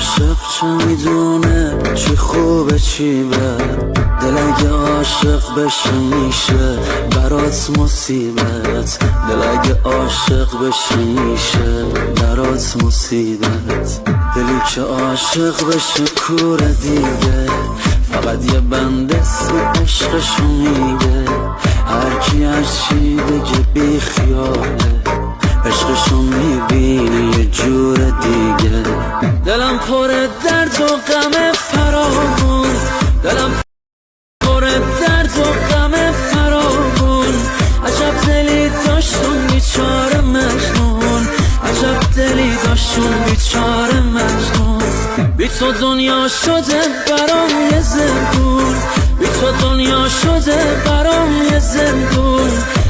عاشق چه میدونه چی خوبه چی بد، دل اگه عاشق بشه میشه برات مصیبت، دل اگه عاشق بشه میشه برات مصیبت. دلی که عاشق بشه کوره دیگه، فقط یه بند اسم عشقشو میگه، هر کی هر چی بگه بی خیاله، عشقشو میبینه یه جور دیگه. دلم پر درد و غم فراوون، دلم پر درد و غم فراوون، عجب دلی داشتون بیچاره مجنون، عجب دلی داشتون بیچاره مجنون. بی تو دنیا شده برام یه زندون، بی تو دنیا شده برام یه زندون.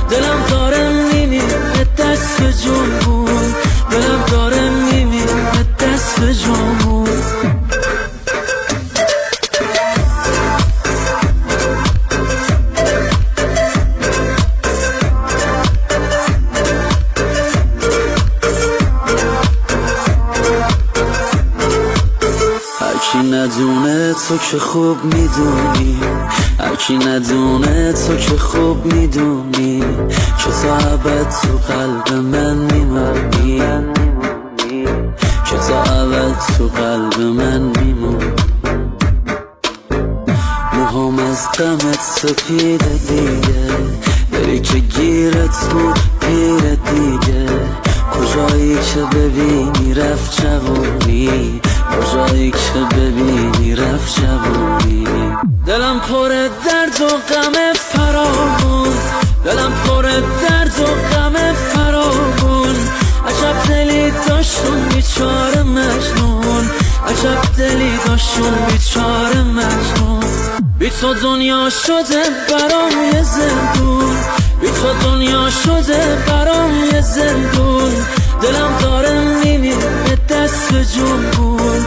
دلم داره میمیره دست به جنبون، دلم داره میمیره دست به جنبون. هرکی ندونه تو که خوب میدونی، هرکی ندونه تو که خوب میدونی، که تا ابد تو قلب من میمونی، که تا ابد تو قلب من میمونی. موهام از غمت سپیده دیگه، دلی که گیرت بود پیر دیگه، کجایی که ببینی رفت جوونی، کجایی که ببینی رفت جوونی. دلم پر درد و غم فراوون، دلم پر درد و غم فراوون، عجب دلی داشتون بیچاره مجنون، عجب دلی داشتون بیچاره مجنون. بی تو دنیا شده برام یه زندون، بی تو دنیا شده برام یه زندون. دلم داره میمیره دست به جنبون،